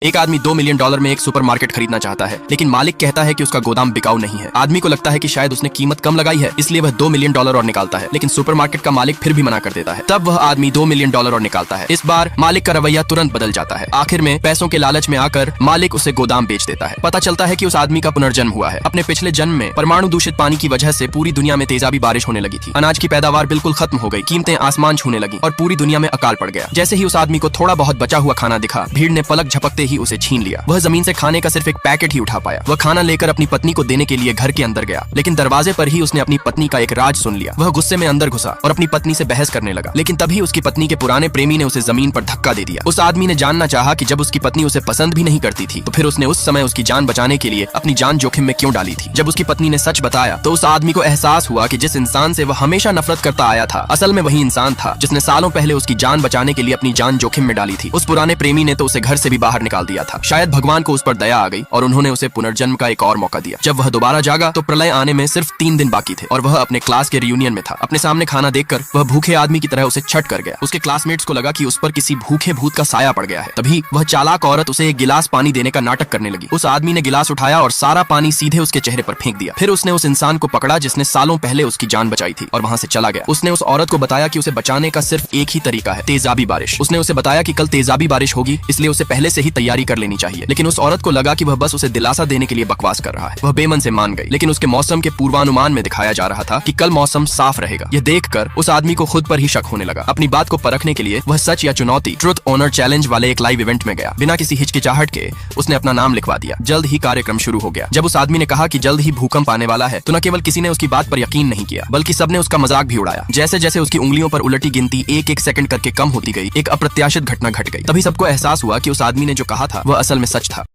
एक आदमी $2 मिलियन में एक सुपरमार्केट खरीदना चाहता है, लेकिन मालिक कहता है कि उसका गोदाम बिकाऊ नहीं है। आदमी को लगता है कि शायद उसने कीमत कम लगाई है, इसलिए वह $2 मिलियन और निकालता है, लेकिन सुपरमार्केट का मालिक फिर भी मना कर देता है। तब वह आदमी $2 मिलियन और निकालता है। इस बार मालिक का रवैया तुरंत बदल जाता है। आखिर में पैसों के लालच में आकर मालिक उसे गोदाम बेच देता है। पता चलता है कि उस आदमी का पुनर्जन्म हुआ है। अपने पिछले जन्म में परमाणु दूषित पानी की वजह से पूरी दुनिया में तेजाबी बारिश होने लगी थी। अनाज की पैदावार बिल्कुल खत्म हो गई, कीमतें आसमान छूने लगी और पूरी दुनिया में अकाल पड़ गया। जैसे ही उस आदमी को थोड़ा बहुत बचा हुआ खाना दिखा, भीड़ ने पलक झपकते ही उसे छीन लिया। वह जमीन से खाने का सिर्फ एक पैकेट ही उठा पाया। वह खाना लेकर अपनी पत्नी को देने के लिए घर के अंदर गया, लेकिन दरवाजे पर ही उसने अपनी पत्नी का एक राज सुन लिया। वह गुस्से में अंदर घुसा और अपनी पत्नी से बहस करने लगा, लेकिन तभी उसकी पत्नी के पुराने प्रेमी ने उसे जमीन पर धक्का दे दिया। उस आदमी ने जानना चाहा कि जब उसकी पत्नी उसे पसंद भी नहीं करती थी, तो फिर उसने उस समय उसकी जान बचाने के लिए अपनी जान जोखिम में क्यों डाली थी। जब उसकी पत्नी ने सच बताया, तो उस आदमी को एहसास हुआ कि जिस इंसान से वह हमेशा नफरत करता आया था, असल में वही इंसान था जिसने सालों पहले उसकी जान बचाने के लिए अपनी जान जोखिम में डाली थी। उस पुराने प्रेमी ने तो उसे घर से भी बाहर निकाल दिया था। शायद भगवान को उस पर दया आ गई और उन्होंने उसे पुनर्जन्म का एक और मौका दिया। जब वह दोबारा जागा तो प्रलय आने में सिर्फ 3 दिन बाकी थे और वह अपने क्लास के रियूनियन में था। अपने सामने खाना देखकर वह भूखे आदमी की तरह उसे छट कर गया। उसके क्लासमेट्स को लगा कि उस पर किसी भूखे भूत का साया पड़ गया है। तभी वह चालाक औरत उसे एक गिलास पानी देने का नाटक करने लगी। उस आदमी ने गिलास उठाया और सारा पानी सीधे उसके चेहरे पर फेंक दिया। फिर उसने उस इंसान को पकड़ा जिसने सालों पहले उसकी जान बचाई थी और वहां से चला गया। उसने उस औरत को बताया कि उसे बचाने का सिर्फ एक ही तरीका है, तेजाबी बारिश। उसने उसे बताया कि कल तेजाबी बारिश होगी, इसलिए उसे पहले से ही तैयारी कर लेनी चाहिए। लेकिन उस औरत को लगा कि वह बस उसे दिलासा देने के लिए बकवास कर रहा है। वह बेमन से मान गई, लेकिन उसके मौसम के पूर्वानुमान में दिखाया जा रहा था कि कल मौसम साफ रहेगा। यह देखकर उस आदमी को खुद पर ही शक होने लगा। अपनी बात को परखने के लिए वह सच या चुनौती ट्रुथ ऑनर चैलेंज वाले एक लाइव इवेंट में गया। बिना किसी हिचकिचाहट के उसने अपना नाम लिखवा दिया। जल्द ही कार्यक्रम शुरू हो गया। जब उस आदमी ने कहा कि जल्द ही भूकंप आने वाला है, तो न केवल किसी ने उसकी बात पर यकीन नहीं किया, बल्कि सबने उसका मजाक भी उड़ाया। जैसे जैसे उसकी उंगलियों पर उलटी गिनती एक सेकंड करके कम होती गई, एक अप्रत्याशित घटना घट गई। तभी सबको एहसास हुआ कि उस आदमी ने जो कहा था वह असल में सच था।